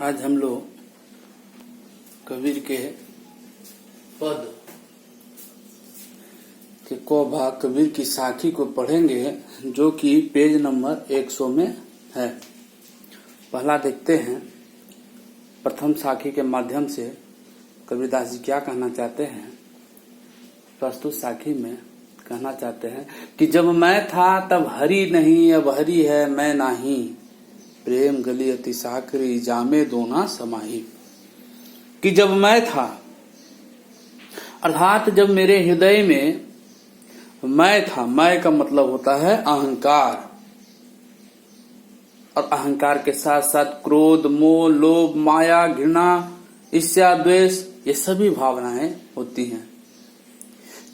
आज हम लोग कबीर के पद के को भाग कबीर की साखी को पढ़ेंगे, जो कि पेज नंबर 100 में है। पहला देखते हैं, प्रथम साखी के माध्यम से कबीरदास जी क्या कहना चाहते हैं। प्रस्तुत साखी में कहना चाहते हैं कि जब मैं था तब हरि नहीं, अब हरि है मैं नाही, प्रेम गली अति साकरी जामे दोना समाही। कि जब मैं था अर्थात जब मेरे हृदय में मैं था, मैं का मतलब होता है अहंकार, और अहंकार के साथ साथ क्रोध, मोह, लोभ, माया, घृणा, ईर्ष्या, द्वेष, ये सभी भावनाएं होती हैं।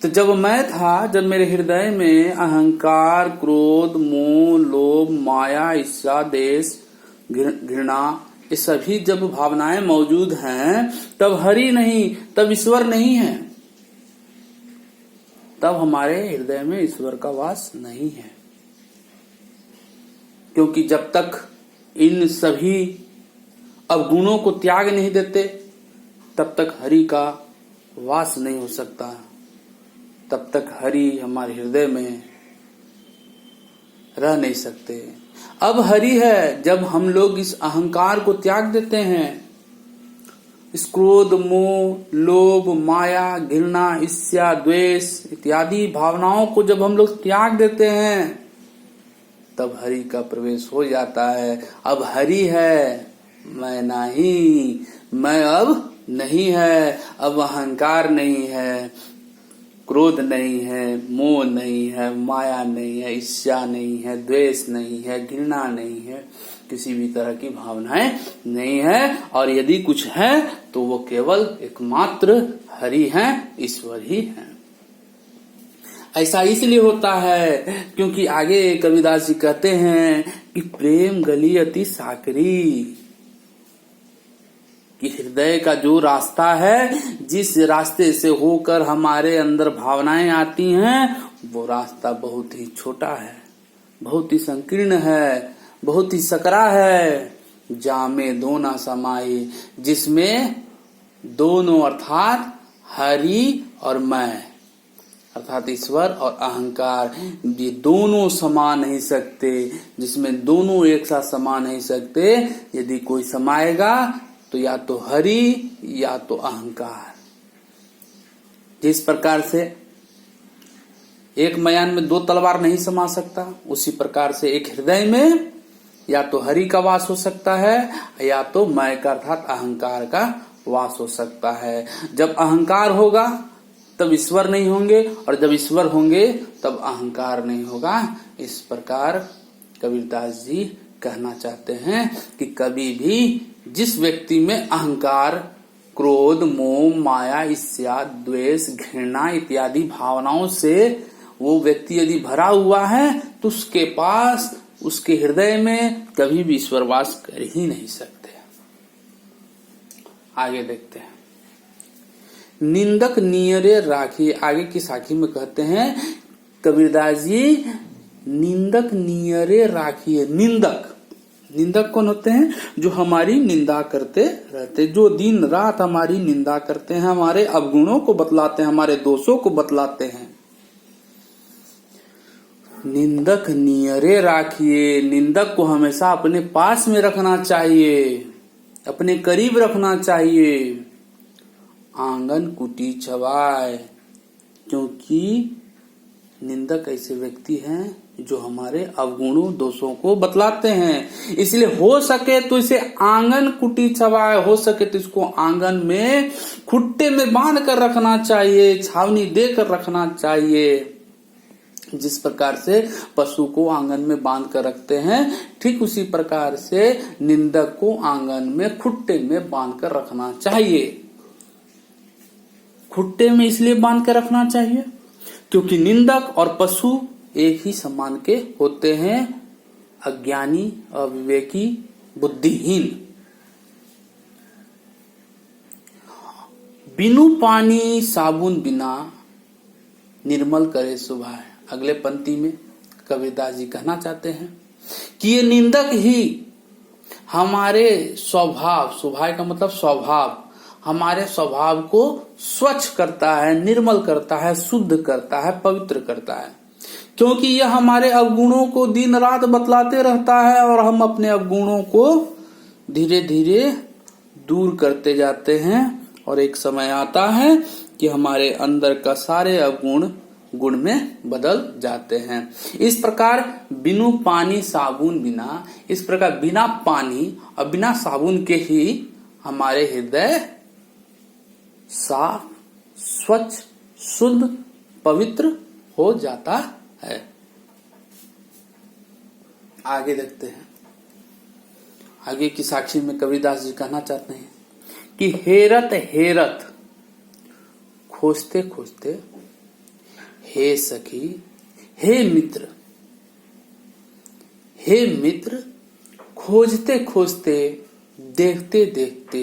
तो जब मैं था, जब मेरे हृदय में अहंकार, क्रोध, मोह, लोभ, माया, ईर्ष्या, द्वेष, घृणा, ये सभी जब भावनाएं मौजूद हैं, तब हरि नहीं, तब ईश्वर नहीं है, तब हमारे हृदय में ईश्वर का वास नहीं है। क्योंकि जब तक इन सभी अवगुणों को त्याग नहीं देते, तब तक हरि का वास नहीं हो सकता, तब तक हरि हमारे हृदय में रह नहीं सकते। अब हरि है जब हम लोग इस अहंकार को त्याग देते हैं, इस क्रोध, मोह, लोभ, माया, घृणा, ईर्ष्या, द्वेष इत्यादि भावनाओं को जब हम लोग त्याग देते हैं, तब हरि का प्रवेश हो जाता है। अब हरि है मैं नहीं, मैं अब नहीं है, अब अहंकार नहीं है, क्रोध नहीं है, मोह नहीं है, माया नहीं है, ईर्ष्या नहीं है, द्वेष नहीं है, घृणा नहीं है, किसी भी तरह की भावनाएं नहीं है। और यदि कुछ है तो वो केवल एकमात्र हरि हैं, ईश्वर ही हैं। ऐसा इसलिए होता है क्योंकि आगे कबीरदास जी कहते हैं कि प्रेम गली अति साकरी, कि हृदय का जो रास्ता है, जिस रास्ते से होकर हमारे अंदर भावनाएं आती हैं, वो रास्ता बहुत ही छोटा है, बहुत ही संकीर्ण है, बहुत ही सकरा है। जामे दोना समाई, जिसमें दोनों अर्थात हरि और मैं अर्थात ईश्वर और अहंकार, ये दोनों समा नहीं सकते, जिसमें दोनों एक साथ समा नहीं सकते। यदि कोई समाएगा तो या तो हरि या तो अहंकार। जिस प्रकार से एक मयान में दो तलवार नहीं समा सकता, उसी प्रकार से एक हृदय में या तो हरि का वास हो सकता है, या तो मैं का अर्थात अहंकार का वास हो सकता है। जब अहंकार होगा तब ईश्वर नहीं होंगे, और जब ईश्वर होंगे तब अहंकार नहीं होगा। इस प्रकार कबीरदास जी कहना चाहते हैं कि कभी भी जिस व्यक्ति में अहंकार, क्रोध, मोह, माया, ईर्ष्या, द्वेष, घृणा इत्यादि भावनाओं से वो व्यक्ति यदि भरा हुआ है, तो उसके पास, उसके हृदय में कभी भी ईश्वर वास कर ही नहीं सकते। आगे देखते हैं, निंदक नियरे राखी। आगे की साखी में कहते हैं कबीरदास जी, निंदक नियरे राखिए। निंदक, निंदक कौन होते हैं? जो हमारी निंदा करते रहते, जो दिन रात हमारी निंदा करते हैं, हमारे अवगुणों को बतलाते हैं, हमारे दोषों को बतलाते हैं। निंदक नियरे राखिए, निंदक को हमेशा अपने पास में रखना चाहिए, अपने करीब रखना चाहिए। आंगन कुटी छवाए, क्योंकि निंदक ऐसे व्यक्ति हैं जो हमारे अवगुणों, दोषों को बतलाते हैं। इसलिए हो सके तो इसे आंगन कुटी छवाए, हो सके तो इसको आंगन में खुट्टे में बांध कर रखना चाहिए, छावनी देकर रखना चाहिए। जिस प्रकार से पशु को आंगन में बांध कर रखते हैं, ठीक उसी प्रकार से निंदक को आंगन में खुट्टे में बांध कर रखना चाहिए। खुट्टे में इसलिए बांध कर रखना चाहिए क्योंकि निंदक और पशु एक ही समान के होते हैं, अज्ञानी, अविवेकी, बुद्धिहीन। बिनु पानी साबुन बिना निर्मल करे सुभाए। अगले पंक्ति में कबीरदास जी कहना चाहते हैं कि ये निंदक ही हमारे स्वभाव, स्वभाव का मतलब स्वभाव, हमारे स्वभाव को स्वच्छ करता है, निर्मल करता है, शुद्ध करता है, पवित्र करता है। क्योंकि यह हमारे अवगुणों को दिन रात बतलाते रहता है और हम अपने अवगुणों को धीरे धीरे दूर करते जाते हैं और एक समय आता है कि हमारे अंदर का सारे अवगुण गुण में बदल जाते हैं। इस प्रकार बिनु पानी साबुन बिना, इस प्रकार बिना पानी और बिना साबुन के ही हमारे हृदय साफ, स्वच्छ, शुद्ध, पवित्र हो जाता है। आगे देखते हैं। आगे की साक्षी में कबीरदास जी कहना चाहते हैं कि हेरत हेरत खोजते खोजते, हे सखी, हे मित्र, हे मित्र, खोजते खोजते, देखते देखते,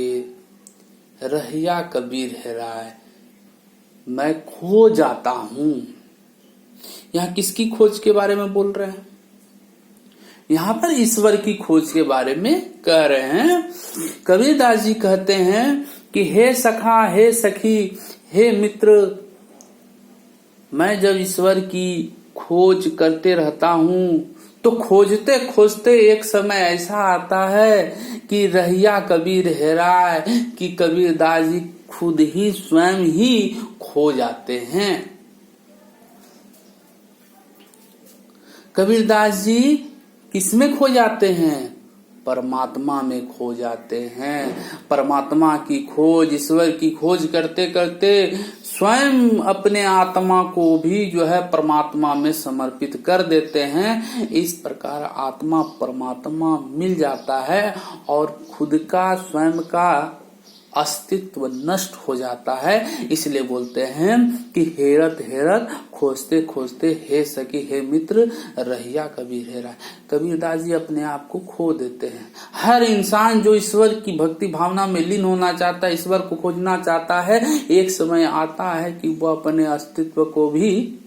रहिया कबीर हेराय, मैं खो जाता हूं। यहां किसकी खोज के बारे में बोल रहे हैं? यहां पर ईश्वर की खोज के बारे में कह रहे हैं। कबीरदास जी कहते हैं कि हे सखा, हे सखी, हे मित्र, मैं जब ईश्वर की खोज करते रहता हूं तो खोजते खोजते एक समय ऐसा आता है कि रहिया कबीर हेराय, कि कबीरदास जी खुद ही स्वयं ही खो जाते हैं। कबीरदास जी किसमें खो जाते हैं? परमात्मा में खो जाते हैं। परमात्मा की खोज, ईश्वर की खोज करते करते स्वयं अपने आत्मा को भी जो है परमात्मा में समर्पित कर देते हैं। इस प्रकार आत्मा परमात्मा मिल जाता है और खुद का, स्वयं का अस्तित्व नष्ट हो जाता है। इसलिए बोलते हैं कि हेरत हेरत खोजते खोजते, हे सखी, हे मित्र, रहिया कबीर हेराय। कबीरदास जी अपने आप को खो देते हैं। हर इंसान जो ईश्वर की भक्ति भावना में लीन होना चाहता है, ईश्वर को खोजना चाहता है, एक समय आता है कि वह अपने अस्तित्व को भी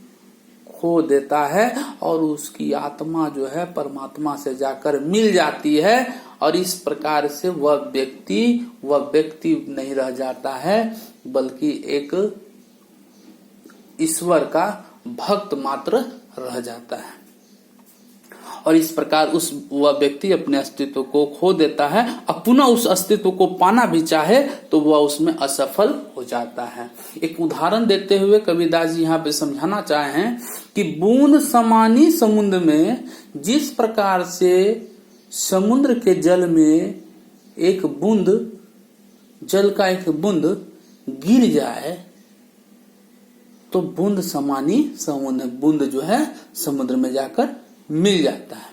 खो देता है और उसकी आत्मा जो है परमात्मा से जाकर मिल जाती है। और इस प्रकार से वह व्यक्ति नहीं रह जाता है, बल्कि एक ईश्वर का भक्त मात्र रह जाता है। और इस प्रकार वह व्यक्ति अपने अस्तित्व को खो देता है और पुनः उस अस्तित्व को पाना भी चाहे तो वह उसमें असफल हो जाता है। एक उदाहरण देते हुए कबीरदास जी यहाँ पे समझाना चाहे हैं कि बूंद समानी समुद्र में जिस प्रकार से समुद्र के जल में एक बूंद, जल का एक बूंद गिर जाए तो बूंद समानी समुद्र, बूंद जो है समुद्र में जाकर मिल जाता है।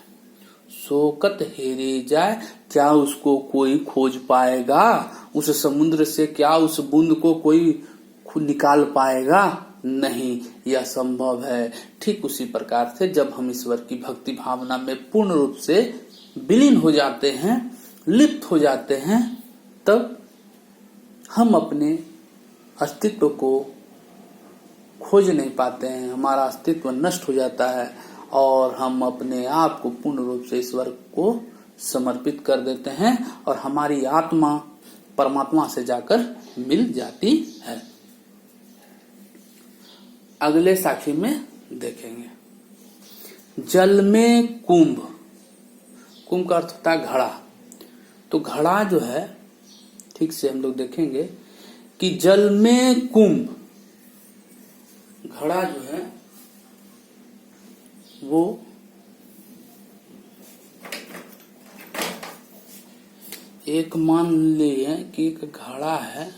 शोकत हेरे जाए, क्या उसको कोई खोज पाएगा? उस समुद्र से क्या उस बूंद को कोई निकाल पाएगा? नहीं, यह संभव है। ठीक उसी प्रकार से जब हम ईश्वर की भक्ति भावना में पूर्ण रूप से विलीन हो जाते हैं, लिप्त हो जाते हैं, तब हम अपने अस्तित्व को खोज नहीं पाते हैं। हमारा अस्तित्व नष्ट हो जाता है और हम अपने आप को पूर्ण रूप से ईश्वर को समर्पित कर देते हैं और हमारी आत्मा परमात्मा से जाकर मिल जाती है। अगले साखी में देखेंगे जल में कुंभ। कुंभ का अर्थ होता है घड़ा। तो घड़ा जो है, ठीक से हम लोग देखेंगे कि जल में कुंभ, घड़ा जो है वो एक, मान लिए कि एक घड़ा है,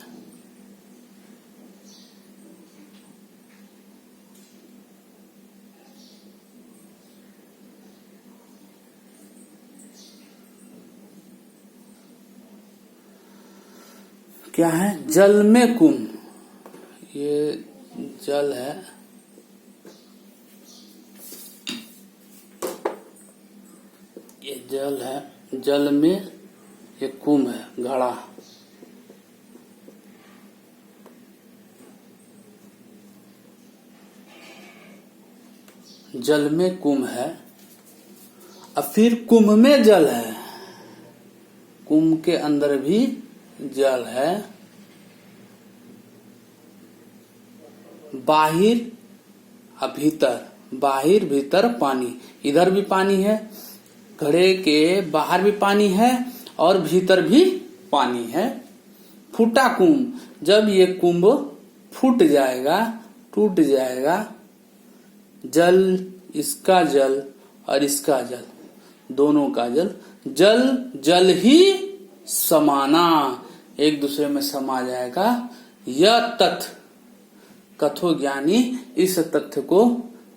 क्या है? जल में कुंभ। ये जल है, ये जल है, जल में ये कुंभ है, घड़ा। जल में कुंभ है और फिर कुंभ में जल है। कुंभ के अंदर भी जल है। बाहिर भीतर, बाहिर भीतर पानी, इधर भी पानी है, घड़े के बाहर भी पानी है और भीतर भी पानी है। फूटा कुंभ, जब ये कुंभ फूट जाएगा, टूट जाएगा, जल, इसका जल और इसका जल, दोनों का जल, जल जल ही समाना, एक दूसरे में समा जाएगा। यह तथ्य कथो ज्ञानी, इस तथ्य को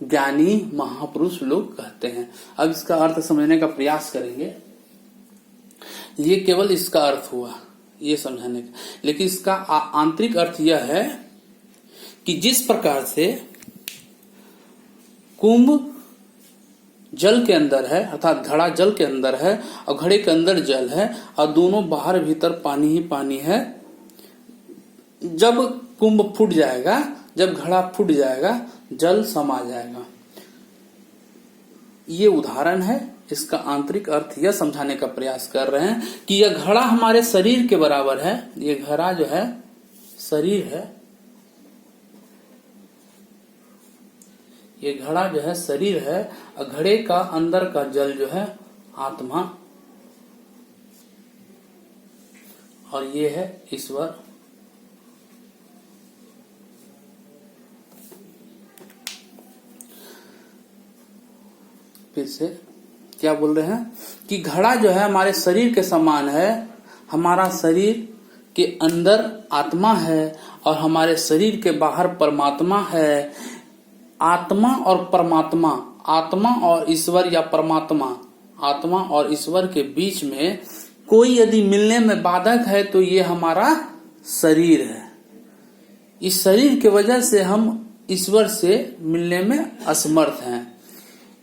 ज्ञानी महापुरुष लोग कहते हैं। अब इसका अर्थ समझने का प्रयास करेंगे। ये केवल इसका अर्थ हुआ, ये समझाने का, लेकिन इसका आंतरिक अर्थ यह है कि जिस प्रकार से कुंभ जल के अंदर है, अर्थात घड़ा जल के अंदर है और घड़े के अंदर जल है और दोनों बाहर भीतर पानी ही पानी है। जब कुंभ फूट जाएगा, जब घड़ा फूट जाएगा, जल समा जाएगा। ये उदाहरण है। इसका आंतरिक अर्थ यह समझाने का प्रयास कर रहे हैं कि यह घड़ा हमारे शरीर के बराबर है। ये घड़ा जो है शरीर है, ये घड़ा जो है शरीर है और घड़े का अंदर का जल जो है आत्मा, और ये है ईश्वर। फिर से क्या बोल रहे हैं कि घड़ा जो है हमारे शरीर के समान है। हमारा शरीर के अंदर आत्मा है और हमारे शरीर के बाहर परमात्मा है। आत्मा और परमात्मा, आत्मा और ईश्वर या परमात्मा, आत्मा और ईश्वर के बीच में कोई यदि मिलने में बाधक है तो ये हमारा शरीर है। इस शरीर की वजह से हम ईश्वर से मिलने में असमर्थ हैं।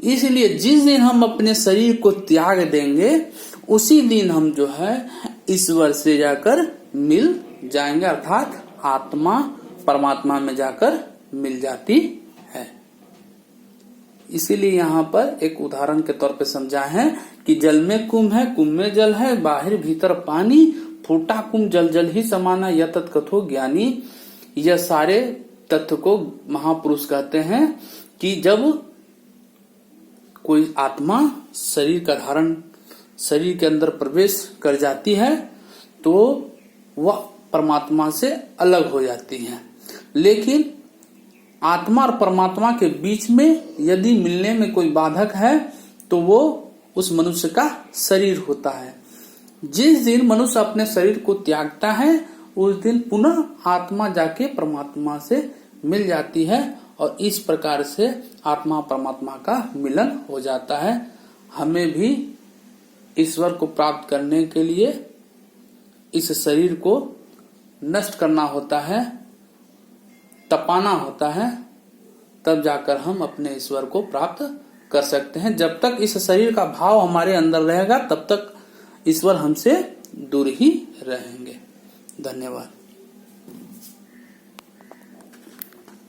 इसलिए जिस दिन हम अपने शरीर को त्याग देंगे उसी दिन हम जो है ईश्वर से जाकर मिल जाएंगे, अर्थात आत्मा परमात्मा में जाकर मिल जाती है। इसीलिए यहाँ पर एक उदाहरण के तौर पे समझा है कि जल में कुंभ है, कुंभ में जल है, बाहर भीतर पानी, फूटा कुंभ जल जल ही समाना, यह तथ्य कथो ज्ञानी। यह सारे तथ्य को महापुरुष कहते हैं कि जब कोई आत्मा शरीर का धारण, शरीर के अंदर प्रवेश कर जाती है तो वह परमात्मा से अलग हो जाती है। लेकिन आत्मा और परमात्मा के बीच में यदि मिलने में कोई बाधक है तो वो उस मनुष्य का शरीर होता है। जिस दिन मनुष्य अपने शरीर को त्यागता है उस दिन पुनः आत्मा जाके परमात्मा से मिल जाती है और इस प्रकार से आत्मा परमात्मा का मिलन हो जाता है। हमें भी ईश्वर को प्राप्त करने के लिए इस शरीर को नष्ट करना होता है, तपाना होता है, तब जाकर हम अपने ईश्वर को प्राप्त कर सकते हैं। जब तक इस शरीर का भाव हमारे अंदर रहेगा तब तक ईश्वर हमसे दूर ही रहेंगे। धन्यवाद।